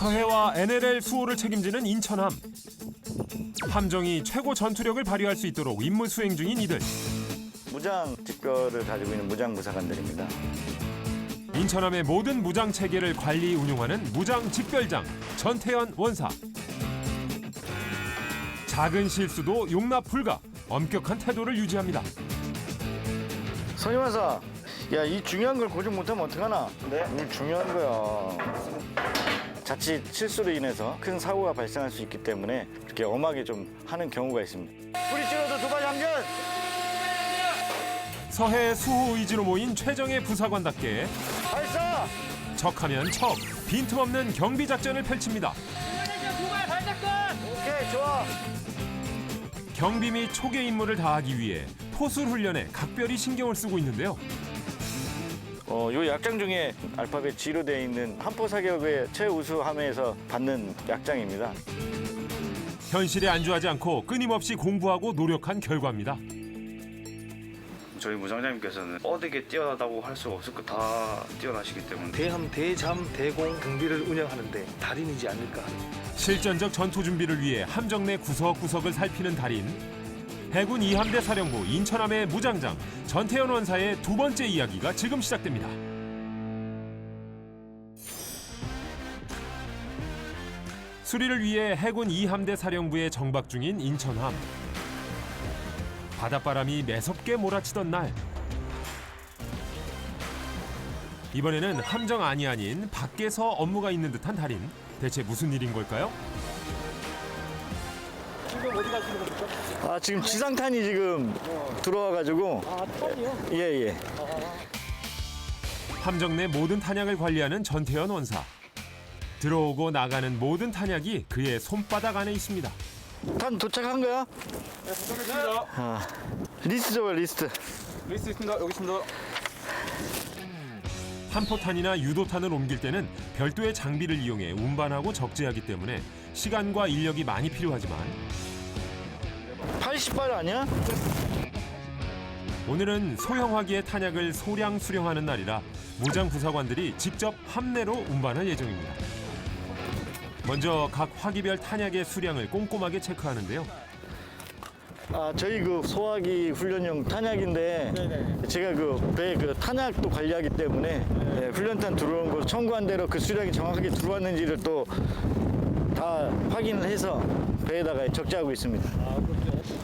서해와 NLL 수호를 책임지는 인천함. 함정이 최고 전투력을 발휘할 수 있도록 임무 수행 중인 이들. 무장 직별을 가지고 있는 무장부사관들입니다. 인천함의 모든 무장 체계를 관리 운용하는 무장 직별장 전태현 원사. 작은 실수도 용납 불가. 엄격한 태도를 유지합니다. 선임원사, 야, 이 중요한 걸 고정 못하면 어떡하나? 네? 이거 중요한 거야. 자칫 실수로 인해서 큰 사고가 발생할 수 있기 때문에 이렇게 엄하게 좀 하는 경우가 있습니다. 뿌리 찔러도 두발 장전! 서해 수호 의지로 모인 최정예 부사관답게 발사! 척하면 척, 빈틈없는 경비 작전을 펼칩니다. 오케이, 좋아. 경비 및 초계 임무를 다하기 위해 포술 훈련에 각별히 신경을 쓰고 있는데요. 요 약장 중에 알파벳 G로 되어 있는 한포 사격의 최우수 함에서 받는 약장입니다. 현실에 안주하지 않고 끊임없이 공부하고 노력한 결과입니다. 저희 무장장님께서는 뻗게 뛰어나다고 할 수가 없을 거 다 뛰어나시기 때문에 대함, 대잠, 대공, 경비를 운영하는데 달인이지 않을까. 실전적 전투 준비를 위해 함정 내 구석구석을 살피는 달인. 해군 2함대 사령부 인천함의 무장장 전태현 원사의 두 번째 이야기가 지금 시작됩니다. 수리를 위해 해군 2함대 사령부에 정박 중인 인천함. 바닷바람이 매섭게 몰아치던 날. 이번에는 함정 안이 아닌 밖에서 업무가 있는 듯한 달인. 대체 무슨 일인 걸까요? 지금 어디 가시는 겁니까? 아, 지금 지상탄이 지금 들어와가지고. 아, 탄이요? 예, 예. 함정 내 모든 탄약을 관리하는 전태현 원사. 들어오고 나가는 모든 탄약이 그의 손바닥 안에 있습니다. 탄 도착한 거야? 네, 도착했습니다. 아, 리스트 줘봐, 리스트. 리스트 있습니다. 여기 있습니다. 한포탄이나 유도탄을 옮길 때는 별도의 장비를 이용해 운반하고 적재하기 때문에 시간과 인력이 많이 필요하지만 80발 아니야? 오늘은 소형화기의 탄약을 소량 수령하는 날이라 무장 부사관들이 직접 함내로 운반할 예정입니다. 먼저 각 화기별 탄약의 수량을 꼼꼼하게 체크하는데요. 아, 저희 그 소화기 훈련용 탄약인데 네네. 제가 그 배 그 탄약도 관리하기 때문에 예, 훈련탄 들어온 거 청구한 대로 그 수량이 정확하게 들어왔는지를 또 다 확인을 해서 배에다가 적재하고 있습니다. 아, 그렇죠.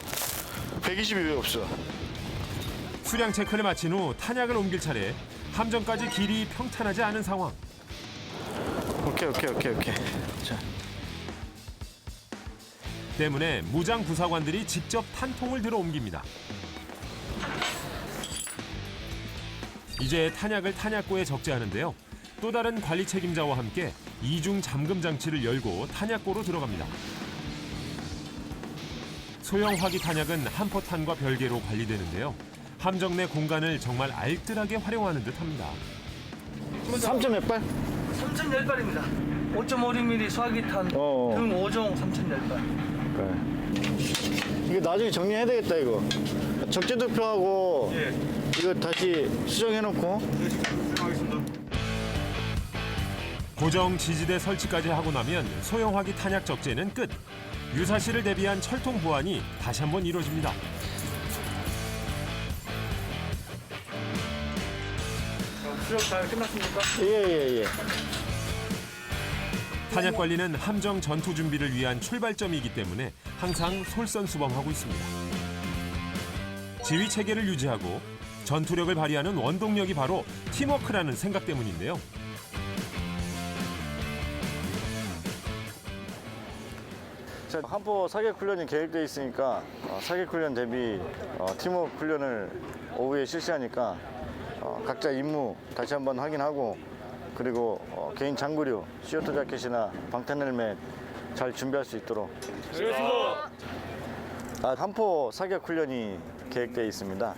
120이 왜 없어? 수량 체크를 마친 후 탄약을 옮길 차례. 함정까지 길이 평탄하지 않은 상황. 오케이. 자, 때문에 무장 부사관들이 직접 탄통을 들어 옮깁니다. 이제 탄약을 탄약고에 적재하는데요. 또 다른 관리 책임자와 함께 이중 잠금 장치를 열고 탄약고로 들어갑니다. 소형 화기 탄약은 한포탄과 별개로 관리되는데요. 함정 내 공간을 정말 알뜰하게 활용하는 듯합니다. 3점 몇 발? 3,010발입니다. 5.56mm 소화기탄 등 5종 3,010발. 그래. 이거 나중에 정리해야 되겠다 이거. 적재도표하고 예. 이거 다시 수정해놓고. 고정 지지대 설치까지 하고 나면 소형 화기 탄약 적재는 끝. 유사시를 대비한 철통 보완이 다시 한번 이루어집니다. 수령 잘 끝났습니까? 예. 탄약 관리는 함정 전투 준비를 위한 출발점이기 때문에 항상 솔선수범하고 있습니다. 지휘 체계를 유지하고 전투력을 발휘하는 원동력이 바로 팀워크라는 생각 때문인데요. 자, 한포 사격 훈련이 계획되어 있으니까 사격 훈련 대비 팀워크 훈련을 오후에 실시하니까 각자 임무 다시 한번 확인하고 그리고 개인 장구류, 시어터 자켓이나 방탄 헬멧 잘 준비할 수 있도록. 한포 사격 훈련이 계획되어 있습니다.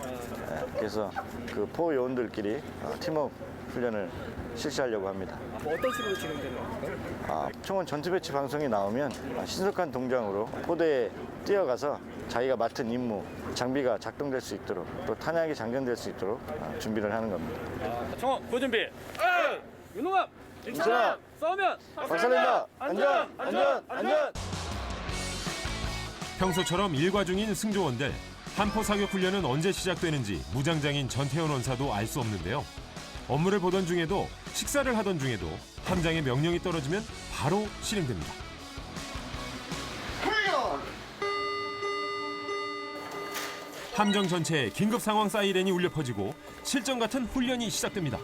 그래서 그 포 요원들끼리 팀워크 훈련을 실시하려고 합니다. 어떤 식으로 진행되는 겁니까? 총원 전투 배치 방송이 나오면 신속한 동작으로 포대에 뛰어가서 자기가 맡은 임무, 장비가 작동될 수 있도록 또 탄약이 장전될 수 있도록 준비를 하는 겁니다. 청원 고준비. 윤호갑 인천아 싸우면 박살낸다. 안전. 평소처럼 일과 중인 승조원들. 한포 사격 훈련은 언제 시작되는지 무장장인 전태현 원사도 알 수 없는데요. 업무를 보던 중에도 식사를 하던 중에도 함장의 명령이 떨어지면 바로 실행됩니다. 함정 전체에 긴급 상황 사이렌이 울려 퍼지고 실전 같은 훈련이 시작됩니다.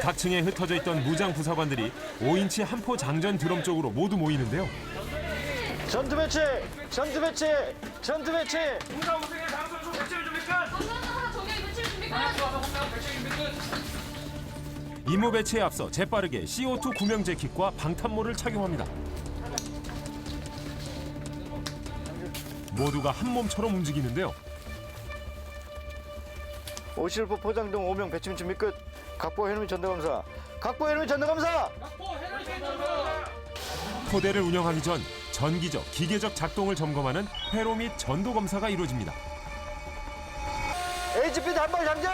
각 층에 흩어져 있던 무장 부사관들이 5인치 한포 장전 드럼 쪽으로 모두 모이는데요. 전투 배치. 우상 우승의 장선수 백칠 준비 끝. 정경이 며칠 준비 끝. 백칠 준비 끝. 임무 배치에 앞서 재빠르게 CO2 구명 재킷과 방탄모를 착용합니다. 모두가 한 몸처럼 움직이는데요. 오실포 포장등 5명 배치 준비 끝. 각보 헬멧 전대검사. 포대를 운영하기 전 전기적, 기계적 작동을 점검하는 회로 및 전도 검사가 이루어집니다. HP 단발 장전.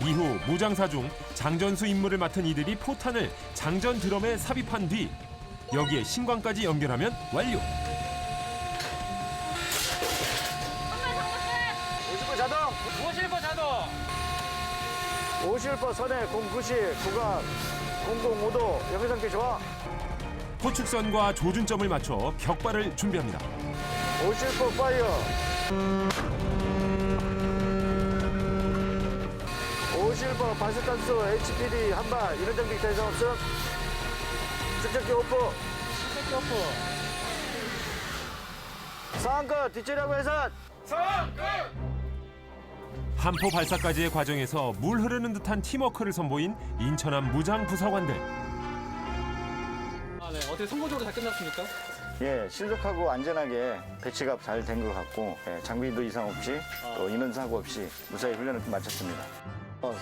이후 무장사 중 장전수 임무를 맡은 이들이 포탄을 장전 드럼에 삽입한 뒤 여기에 신광까지 연결하면 완료. 무실버 자동. 오실포 선해 090 구간 005도 여기 상태 좋아. 포축선과 조준점을 맞춰 격발을 준비합니다. 오실포 파이어. 오실포 발사탄수 HPD 한발 이런 장비 대상 없음. 축적기 오프. 상끝 뒷처리하고 해산. 한포 발사까지의 과정에서 물 흐르는 듯한 팀워크를 선보인 인천함 무장 부사관들. 네. 어떻게 성공적으로 잘 끝났습니까? 예, 신속하고 안전하게 배치가 잘 된 것 같고 장비도 이상 없이 또 인원 사고 없이 무사히 훈련을 마쳤습니다.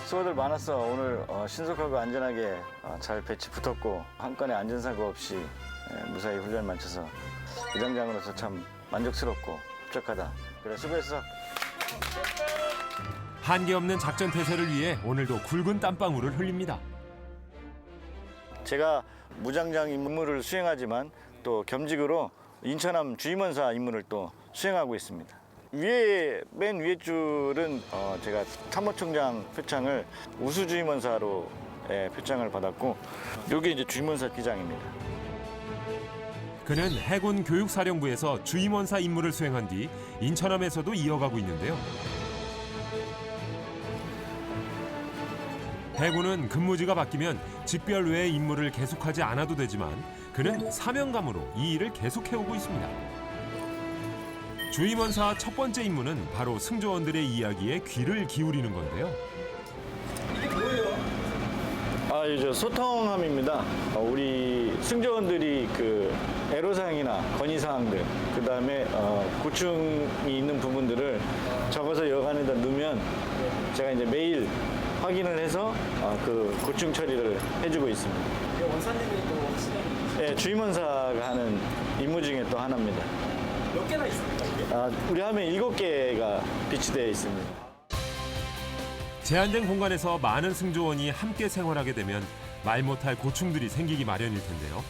수고들 많았어. 오늘 신속하고 안전하게 잘 배치 붙었고 한 건의 안전사고 없이 무사히 훈련 마쳐서 부장장으로서 참 만족스럽고 흡족하다. 그래 수고했어. 한계 없는 작전 태세를 위해 오늘도 굵은 땀방울을 흘립니다. 제가 무장장 임무를 수행하지만 또 겸직으로 인천함 주임원사 임무를 또 수행하고 있습니다. 맨 위에 줄은 제가 참모총장 표창을 우수주임원사로 표창을 받았고 여기 이제 주임원사 기장입니다. 그는 해군 교육사령부에서 주임원사 임무를 수행한 뒤 인천함에서도 이어가고 있는데요. 해군은 근무지가 바뀌면 직별 외의 임무를 계속하지 않아도 되지만 그는 사명감으로 이 일을 계속해오고 있습니다. 주임원사 첫 번째 임무는 바로 승조원들의 이야기에 귀를 기울이는 건데요. 이제 소통함입니다. 우리 승조원들이 그 애로사항이나 건의사항들, 그 다음에 고충이 있는 부분들을 적어서 여간에다 넣으면 제가 이제 매일 확인을 해서 그 고충 처리를 해주고 있습니다. 원사님이 또 하시는 네, 주임원사가 하는 임무 중에 또 하나입니다. 몇 개나 있습니까 이게? 우리 하면 7개가 비치되어 있습니다. 제한된 공간에서 많은 승조원이 함께 생활하게 되면 말 못할 고충들이 생기기 마련일 텐데요.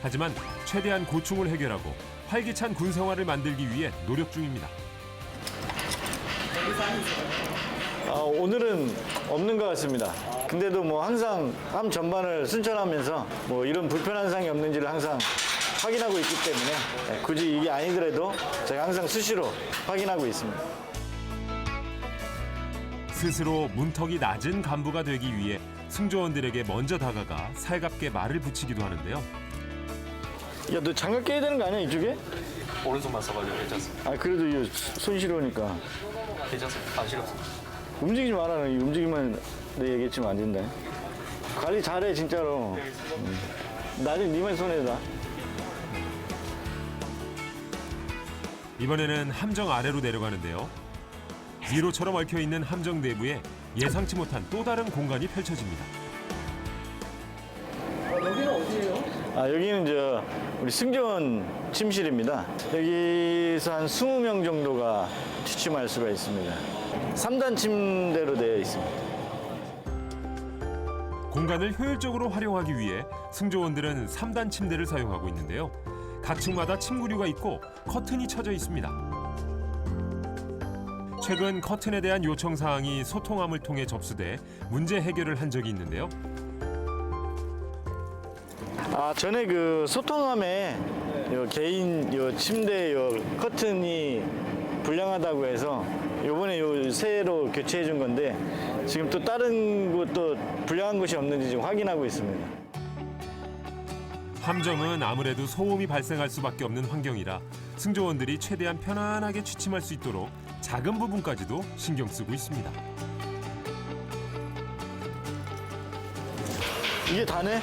하지만 최대한 고충을 해결하고 활기찬 군 생활을 만들기 위해 노력 중입니다. 오늘은 없는 것 같습니다. 근데도 뭐 항상 함 전반을 순찰하면서 뭐 이런 불편한 사항이 없는지를 항상 확인하고 있기 때문에 굳이 이게 아니더라도 제가 항상 수시로 확인하고 있습니다. 스스로 문턱이 낮은 간부가 되기 위해 승조원들에게 먼저 다가가 살갑게 말을 붙이기도 하는데요. 야, 너 장갑 껴야 되는 거 아니야, 이쪽에? 오른손만 써가지고 괜찮습니다. 그래도 이거 손 시려우니까. 괜찮습니다. 안 시렵습니다. 움직이지 마라. 너 움직이면 내 얘기했지만 안 된다. 관리 잘해, 진짜로. 나중에 니만 손해다. 이번에는 함정 아래로 내려가는데요. 미로처럼 얽혀있는 함정 내부에 예상치 못한 또 다른 공간이 펼쳐집니다. 여기는 어디예요? 여기는 우리 승조원 침실입니다. 여기서 한 20명 정도가 취침할 수가 있습니다. 3단 침대로 되어 있습니다. 공간을 효율적으로 활용하기 위해 승조원들은 3단 침대를 사용하고 있는데요. 각 층마다 침구류가 있고 커튼이 쳐져 있습니다. 최근 커튼에 대한 요청 사항이 소통함을 통해 접수돼 문제 해결을 한 적이 있는데요. 전에 그 소통함에 개인 침대 커튼이 불량하다고 해서 요번에 새로 교체해 준 건데 지금 또 다른 곳도 불량한 곳이 없는지 지금 확인하고 있습니다. 함정은 아무래도 소음이 발생할 수밖에 없는 환경이라 승조원들이 최대한 편안하게 취침할 수 있도록 작은 부분까지도 신경 쓰고 있습니다. 이게 다네?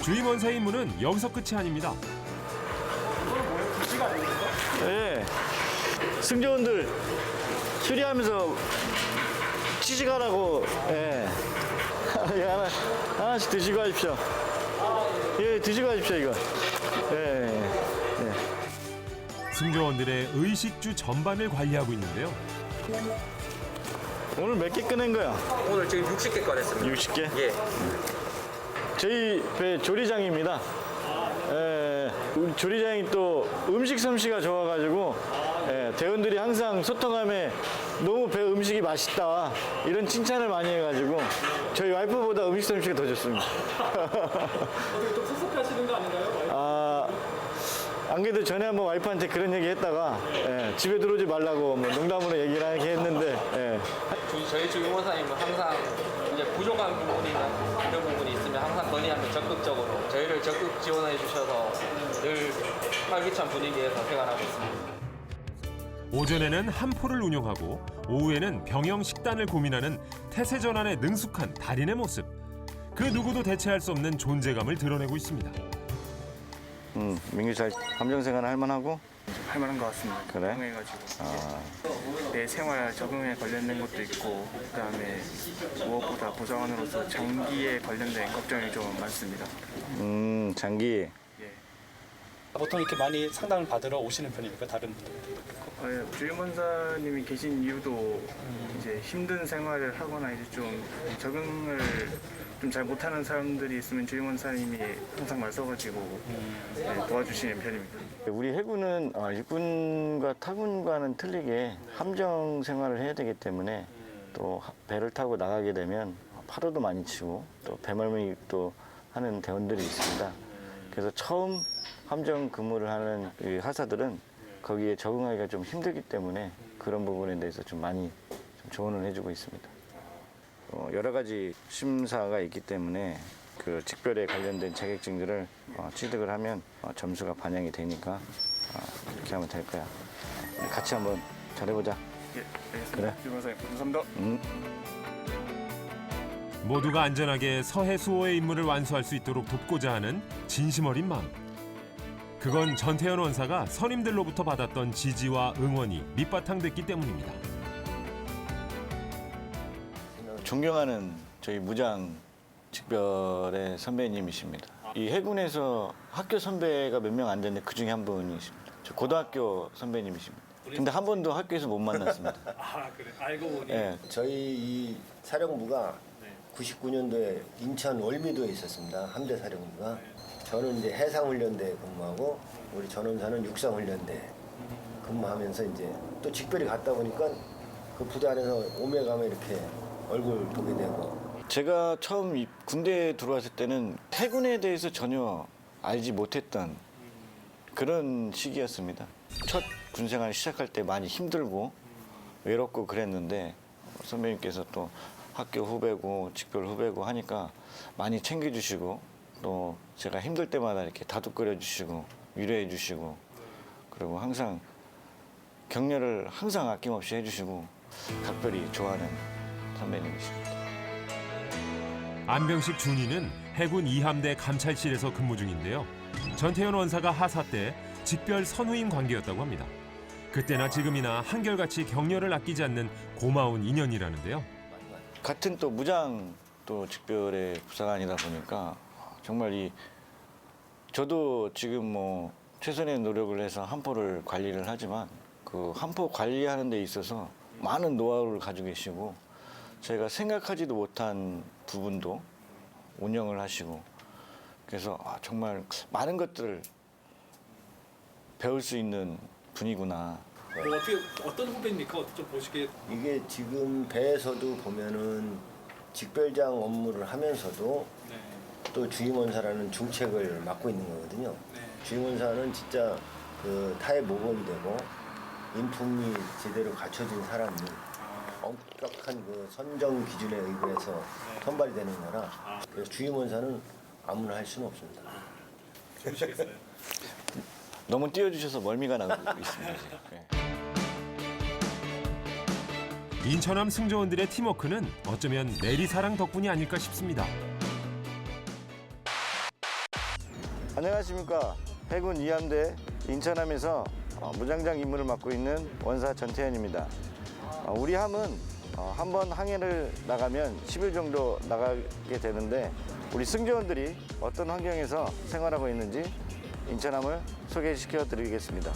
주임원사의 임무는 여기서 끝이 아닙니다. 네. 승조원들 수리하면서 취직하라고 하나씩 드시고 가십시오. 드시고 가십시오 이거. 승조원들의 의식주 전반을 관리하고 있는데요. 오늘 몇 개 꺼낸 거야? 오늘 지금 60개 꺼냈습니다. 60개? 예. 저희 배 조리장입니다. 우리 조리장이 또 음식 솜씨가 좋아가지고 대원들이 항상 소통함에 너무 배 음식이 맛있다 이런 칭찬을 많이 해가지고 저희 와이프보다 음식 솜씨가 더 좋습니다. 어떻게 좀 섭섭해하시는 거 아닌가요? 안 그래도 전에 한번 와이프한테 그런 얘기 했다가 집에 들어오지 말라고 뭐 농담으로 얘기를 하게 했는데 저희 주임원사님은 항상 이제 부족한 부분이나 이런 부분이 있으면 항상 건의하면 적극적으로 저희를 적극 지원해 주셔서 늘 활기찬 분위기에서 생활하고 있습니다. 오전에는 한포를 운영하고 오후에는 병영 식단을 고민하는 태세 전환에 능숙한 달인의 모습. 그 누구도 대체할 수 없는 존재감을 드러내고 있습니다. 민규 잘 함정생활 할만하고? 할 만한 것 같습니다. 그래? 적응해가지고 내 생활 적응에 관련된 것도 있고 그다음에 무엇보다 보좌관으로서 장기에 관련된 걱정이 좀 많습니다. 장기. 보통 이렇게 많이 상담을 받으러 오시는 편입니까? 다른 분들? 주임원사님이 계신 이유도 이제 힘든 생활을 하거나 이제 좀 적응을 좀 잘 못하는 사람들이 있으면 주임원사님이 항상 맞서가지고 도와주시는 편입니다. 우리 해군은 일군과 타군과는 틀리게 함정 생활을 해야 되기 때문에 또 배를 타고 나가게 되면 파도도 많이 치고 또 배멀미도 하는 대원들이 있습니다. 그래서 처음 함정 근무를 하는 이 하사들은 거기에 적응하기가 좀 힘들기 때문에 그런 부분에 대해서 좀 많이 좀 조언을 해주고 있습니다. 여러 가지 심사가 있기 때문에 그 직별에 관련된 자격증들을 취득을 하면 점수가 반영이 되니까 그렇게 하면 될 거야. 같이 한번 잘해보자. 예, 알겠습니다. 그래. 주임원사님 감사합니다. 모두가 안전하게 서해 수호의 임무를 완수할 수 있도록 돕고자 하는 진심 어린 마음. 그건 전태현 원사가 선임들로부터 받았던 지지와 응원이 밑바탕 됐기 때문입니다. 존경하는 저희 무장 직별의 선배님이십니다. 이 해군에서 학교 선배가 몇 명 안 되는데 그 중에 한 분이십니다. 저 고등학교 선배님이십니다. 근데 한 번도 학교에서 못 만났습니다. 그래. 알고 보니. 네. 저희 이 사령부가 99년도에 인천 월미도에 있었습니다. 함대 사령부가. 저는 이제 해상훈련대에 근무하고 우리 전원사는 육상훈련대 근무하면서 이제 또 직별히 갔다 보니까 그 부대 안에서 오며 가며 이렇게 얼굴 보게 되고. 제가 처음 군대에 들어왔을 때는 해군에 대해서 전혀 알지 못했던 그런 시기였습니다. 첫 군생활 시작할 때 많이 힘들고 외롭고 그랬는데 선배님께서 또 학교 후배고 직별 후배고 하니까 많이 챙겨주시고 또 제가 힘들 때마다 이렇게 다독거려 주시고 위로해 주시고 그리고 항상 격려를 항상 아낌없이 해주시고 각별히 좋아하는 선배님이십니다. 안병식 준이는 해군 2함대 감찰실에서 근무 중인데요. 전태현 원사가 하사 때 직별 선후임 관계였다고 합니다. 그때나 지금이나 한결같이 격려를 아끼지 않는 고마운 인연이라는데요. 같은 또 무장 또 직별의 부사관이다 보니까 정말 저도 지금 뭐 최선의 노력을 해서 한포를 관리를 하지만 그 한포 관리하는 데 있어서 많은 노하우를 가지고 계시고 저희가 생각하지도 못한 부분도 운영을 하시고 그래서 정말 많은 것들을 배울 수 있는 분이구나. 어떤 후배입니까? 어떻게 좀 보시기에 이게 지금 배에서도 보면은 직별장 업무를 하면서도 또 주임원사라는 중책을 맡고 있는 거거든요. 주임원사는 진짜 그 타의 모범이 되고 인품이 제대로 갖춰진 사람이 엄격한 그 선정 기준에 의거해서 선발이 되는 거라 그래서 주임원사는 아무나 할 수는 없습니다. 좋으시겠어요? 너무 띄워주셔서 멀미가 나고 있습니다. 지금. 네. 인천함 승조원들의 팀워크는 어쩌면 내리사랑 덕분이 아닐까 싶습니다. 안녕하십니까. 해군 2함대 인천함에서 무장장 임무를 맡고 있는 원사 전태현입니다. 우리 함은 한번 항해를 나가면 10일 정도 나가게 되는데 우리 승조원들이 어떤 환경에서 생활하고 있는지 인천함을 소개시켜 드리겠습니다.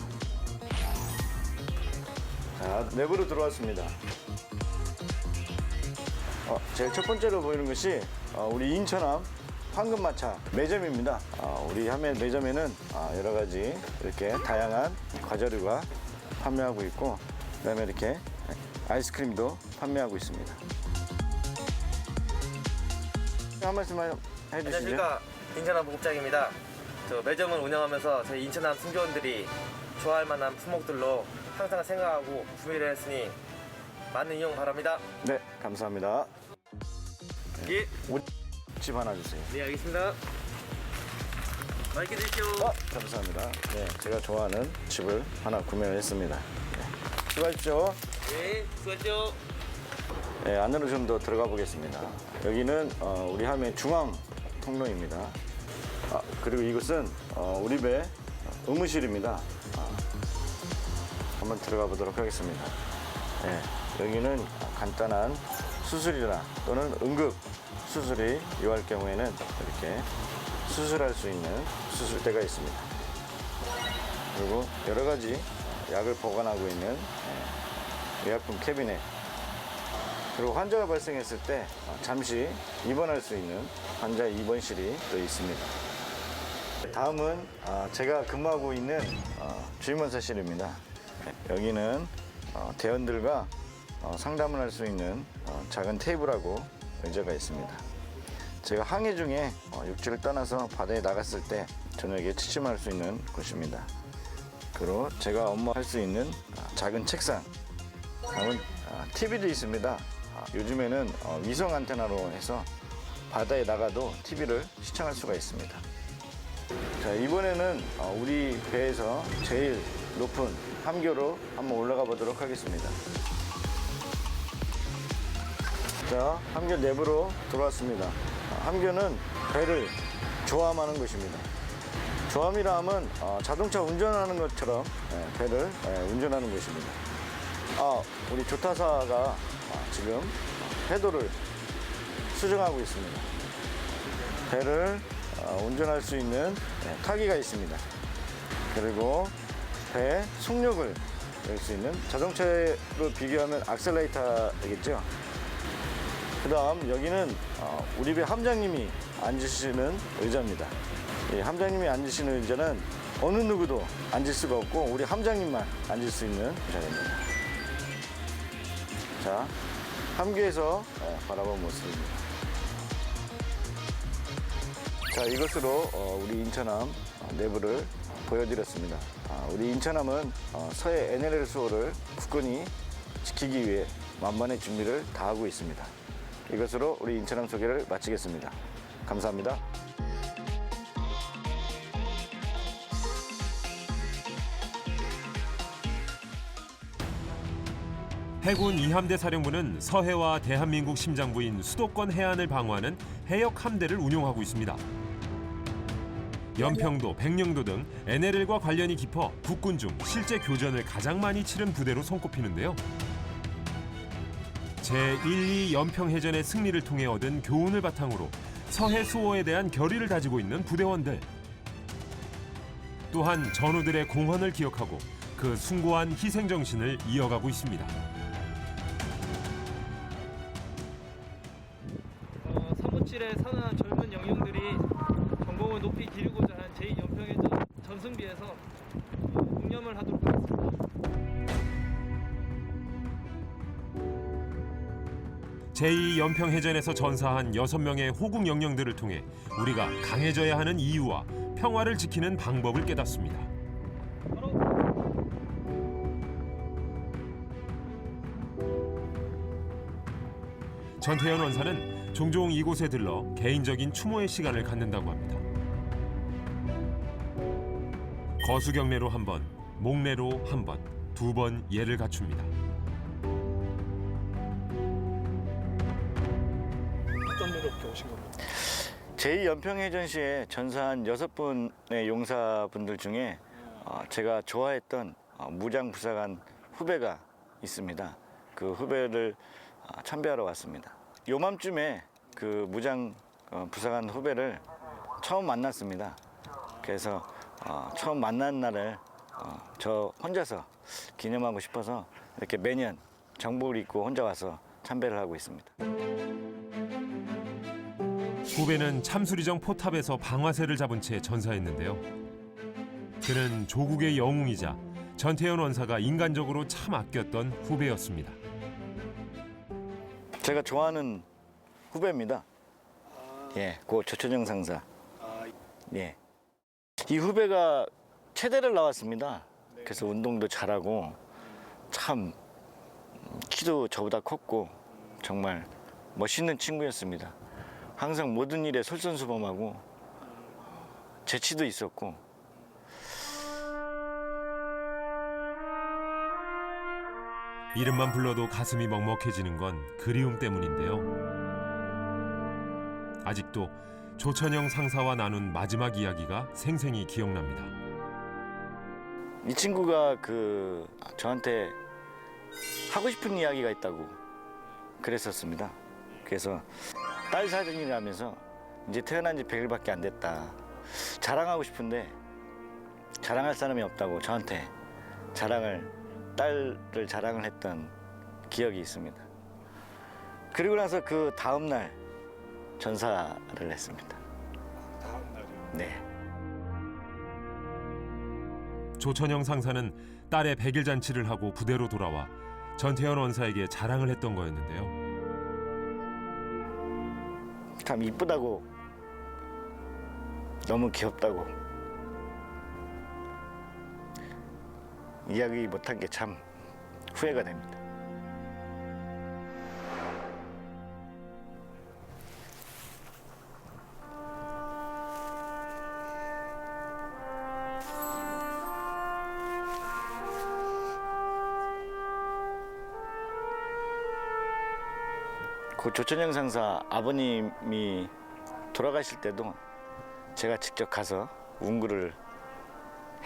자, 내부로 들어왔습니다. 제일 첫 번째로 보이는 것이 우리 인천함 황금마차 매점입니다. 우리 함의 매점에는 여러 가지 이렇게 다양한 과자류가 판매하고 있고 그다음에 이렇게 아이스크림도 판매하고 있습니다. 한 말씀만 해주시죠. 안녕하십니까. 인천함 보급장입니다. 저 매점을 운영하면서 저희 인천함 승조원들이 좋아할 만한 품목들로 항상 생각하고 구매를 했으니 많은 이용 바랍니다. 네, 감사합니다. 예. 우리 집 하나 주세요. 네, 알겠습니다. 맛있게 드십시오. 감사합니다. 네, 제가 좋아하는 칩을 하나 구매를 했습니다. 네, 수고하십시오. 네, 수고하십시오. 네, 안으로 좀 더 들어가 보겠습니다. 여기는 우리 함의 중앙 통로입니다. 그리고 이곳은 우리 배 의무실입니다. 한번 들어가 보도록 하겠습니다. 네, 여기는 간단한 수술이나 또는 응급 수술이 요할 경우에는 이렇게 수술할 수 있는 수술대가 있습니다. 그리고 여러 가지 약을 보관하고 있는 의약품 캐비넷, 그리고 환자가 발생했을 때 잠시 입원할 수 있는 환자 입원실이 또 있습니다. 다음은 제가 근무하고 있는 주임원사실입니다. 여기는 대원들과 상담을 할 수 있는 작은 테이블하고 의자가 있습니다. 제가 항해 중에 육지를 떠나서 바다에 나갔을 때 저녁에 취침할 수 있는 곳입니다. 그리고 제가 업무할 수 있는 작은 책상, 다음은 TV도 있습니다. 요즘에는 위성 안테나로 해서 바다에 나가도 TV를 시청할 수가 있습니다. 자, 이번에는 우리 배에서 제일 높은 함교로 한번 올라가 보도록 하겠습니다. 자, 함교 내부로 들어왔습니다. 함교는 배를 조함하는 곳입니다. 조함이라 하면 자동차 운전하는 것처럼 배를 운전하는 곳입니다. 우리 조타사가 지금 해도를 수정하고 있습니다. 배를 운전할 수 있는 타기가 있습니다. 그리고 배 속력을 낼 수 있는 자동차로 비교하면 악셀레이터이겠죠. 그 다음 여기는 우리 배 함장님이 앉으시는 의자입니다. 이 함장님이 앉으시는 의자는 어느 누구도 앉을 수가 없고 우리 함장님만 앉을 수 있는 자리입니다. 자, 함교에서 바라본 모습입니다. 자, 이것으로 우리 인천함 내부를 보여드렸습니다. 우리 인천함은 서해 NLL 수호를 굳건히 지키기 위해 만반의 준비를 다하고 있습니다. 이것으로 우리 인천함 소개를 마치겠습니다. 감사합니다. 해군 2함대 사령부는 서해와 대한민국 심장부인 수도권 해안을 방어하는 해역 함대를 운용하고 있습니다. 연평도, 백령도 등 NLL과 관련이 깊어 국군 중 실제 교전을 가장 많이 치른 부대로 손꼽히는데요. 제1, 2 연평해전의 승리를 통해 얻은 교훈을 바탕으로 서해 수호에 대한 결의를 다지고 있는 부대원들. 또한 전우들의 공헌을 기억하고 그 숭고한 희생 정신을 이어가고 있습니다. 사무실에 사는 젊은 영령들이 전공을 높이 기르고자 하는 제2연평해전 전승비에서 공념을 하도록 하겠습니다. 제2연평해전에서 전사한 6명의 호국 영령들을 통해 우리가 강해져야 하는 이유와 평화를 지키는 방법을 깨닫습니다. 전태현 원사는 종종 이곳에 들러 개인적인 추모의 시간을 갖는다고 합니다. 거수경례로 한 번, 목례로 한 번, 2번 예를 갖춥니다. 어떤 일로 이렇게 오신 겁니까? 제2연평해전 시에 전사한 6분의 용사분들 중에 제가 좋아했던 무장부사관 후배가 있습니다. 그 후배를 참배하러 왔습니다. 요맘쯤에 그 무장 부사관 후배를 처음 만났습니다. 그래서 처음 만난 날을 저 혼자서 기념하고 싶어서 이렇게 매년 정복을 입고 혼자 와서 참배를 하고 있습니다. 후배는 참수리정 포탑에서 방화쇠를 잡은 채 전사했는데요. 그는 조국의 영웅이자 전태현 원사가 인간적으로 참 아꼈던 후배였습니다. 제가 좋아하는 후배입니다. 예, 고 조천영 상사. 예. 이 후배가 체대를 나왔습니다. 그래서 운동도 잘하고 참 키도 저보다 컸고 정말 멋있는 친구였습니다. 항상 모든 일에 솔선수범하고 재치도 있었고 이름만 불러도 가슴이 먹먹해지는 건 그리움 때문인데요. 아직도 조천영 상사와 나눈 마지막 이야기가 생생히 기억납니다. 이 친구가 저한테 하고 싶은 이야기가 있다고 그랬었습니다. 그래서 딸 사진이라면서 이제 태어난 지 100일밖에 안 됐다. 자랑하고 싶은데 자랑할 사람이 없다고 저한테 딸을 자랑을 했던 기억이 있습니다. 그리고 나서 그 다음 날 전사를 했습니다. 다음 날이요? 네. 조천영 상사는 딸의 100일 잔치를 하고 부대로 돌아와 전태현 원사에게 자랑을 했던 거였는데요. 참 이쁘다고, 너무 귀엽다고 이야기 못한 게 참 후회가 됩니다. 그 조천영 상사 아버님이 돌아가실 때도 제가 직접 가서 운구를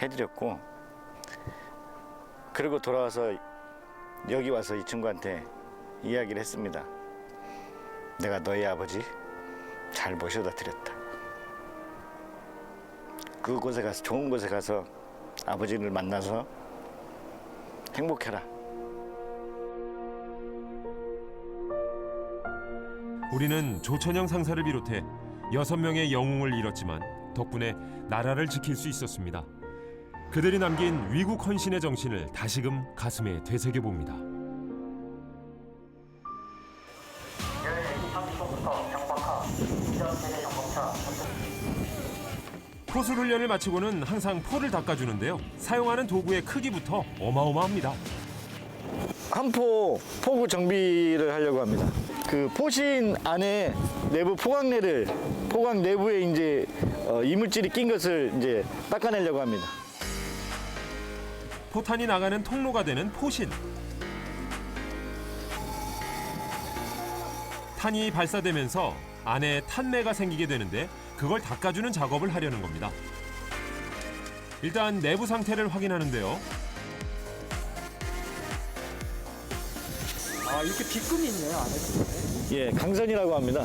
해드렸고, 그리고 돌아와서 여기 와서 이 친구한테 이야기를 했습니다. 내가 너희 아버지 잘 모셔다 드렸다. 그곳에 가서, 좋은 곳에 가서 아버지를 만나서 행복해라. 우리는 조천영 상사를 비롯해 6명의 영웅을 잃었지만 덕분에 나라를 지킬 수 있었습니다. 그들이 남긴 위국 헌신의 정신을 다시금 가슴에 되새겨봅니다. 포술 훈련을 마치고는 항상 포를 닦아주는데요. 사용하는 도구의 크기부터 어마어마합니다. 한포 포구 정비를 하려고 합니다. 그 포신 안에 내부 포강 내부에 이제 이물질이 낀 것을 이제 닦아내려고 합니다. 포탄이 나가는 통로가 되는 포신. 탄이 발사되면서 안에 탄매가 생기게 되는데 그걸 닦아주는 작업을 하려는 겁니다. 일단 내부 상태를 확인하는데요. 아, 이렇게 비금이 있네요, 안에. 예, 강선이라고 합니다.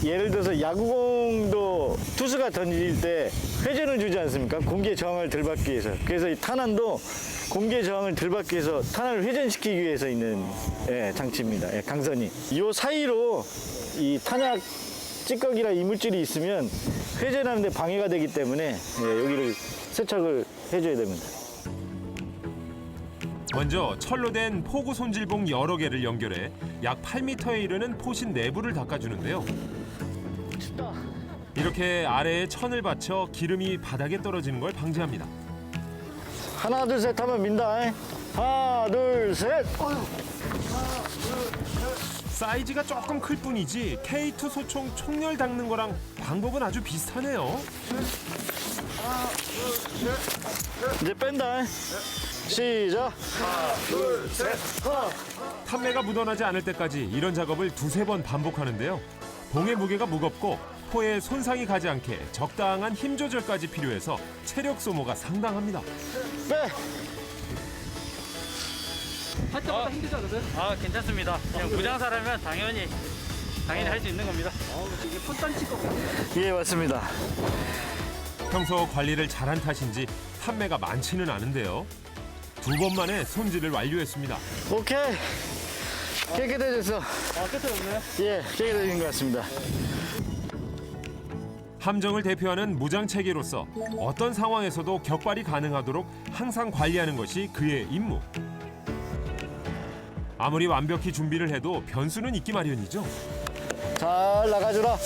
예를 들어서 야구공도 투수가 던질 때 회전을 주지 않습니까? 공기의 저항을 덜 받기 위해서. 그래서 이 탄환도 공기의 저항을 덜 받기 위해서 탄환을 회전시키기 위해서 있는 장치입니다. 강선이. 이 사이로 이 탄약 찌꺼기나 이물질이 있으면 회전하는 데 방해가 되기 때문에 여기를 세척을 해줘야 됩니다. 먼저 철로 된 포구 손질봉 여러 개를 연결해 약 8m에 이르는 포신 내부를 닦아주는데요. 이렇게 아래에 천을 받쳐 기름이 바닥에 떨어지는 걸 방지합니다. 하나, 둘, 셋 하면 민다. 하나, 둘, 셋. 사이즈가 조금 클 뿐이지 K2 소총 총열 닦는 거랑 방법은 아주 비슷하네요. 이제 뺀다. 시작. 하나, 둘, 셋. 탄매가 묻어나지 않을 때까지 이런 작업을 두세 번 반복하는데요. 봉의 무게가 무겁고 포에 손상이 가지 않게 적당한 힘 조절까지 필요해서 체력 소모가 상당합니다. 빼. 할 때마다 힘들지 않으세요? 아 괜찮습니다. 그냥 무장사라면 당연히 할 수 있는 겁니다. 이게 펀단치 것 같아요. 예, 맞습니다. 평소 관리를 잘한 탓인지 탄매가 많지는 않은데요. 2번 만에 손질을 완료했습니다. 오케이. 깨끗해졌어. 깨끗해졌네요. 예, 깨끗해진 것 같습니다. 함정을 대표하는 무장체계로서 어떤 상황에서도 격발이 가능하도록 항상 관리하는 것이 그의 임무. 아무리 완벽히 준비를 해도 변수는 있기 마련이죠. 잘 나가주라.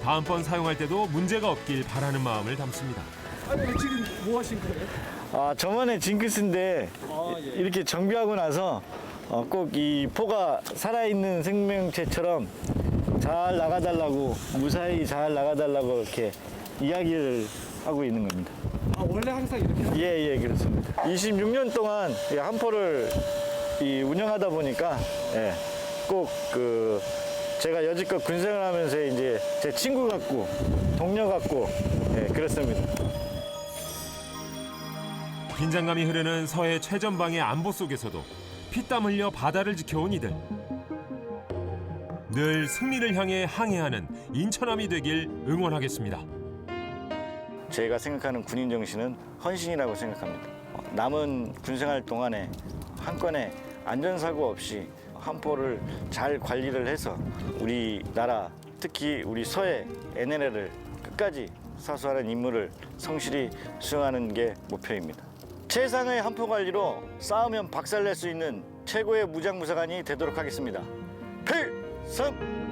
다음번 사용할 때도 문제가 없길 바라는 마음을 담습니다. 아니 지금 뭐 하신 거예요? 아, 저번에 징크스인데 이렇게 정비하고 나서 꼭 이 포가 살아있는 생명체처럼 잘 나가달라고, 무사히 잘 나가달라고 이렇게 이야기를 하고 있는 겁니다. 아 원래 항상 이렇게 예, 그렇습니다. 26년 동안 이 한포를 운영하다 보니까 꼭 제가 여지껏 군생을 하면서 이제 제 친구 같고 동료 같고 그렇습니다. 긴장감이 흐르는 서해 최전방의 안보 속에서도 피땀 흘려 바다를 지켜온 이들. 늘 승리를 향해 항해하는 인천함이 되길 응원하겠습니다. 제가 생각하는 군인 정신은 헌신이라고 생각합니다. 남은 군생활 동안에 한 건의 안전사고 없이 한포를 잘 관리를 해서 우리나라, 특히 우리 서해 NLL을 끝까지 사수하는 임무를 성실히 수행하는 게 목표입니다. 최상의 한포 관리로 싸우면 박살낼 수 있는 최고의 무장무사관이 되도록 하겠습니다. 필승!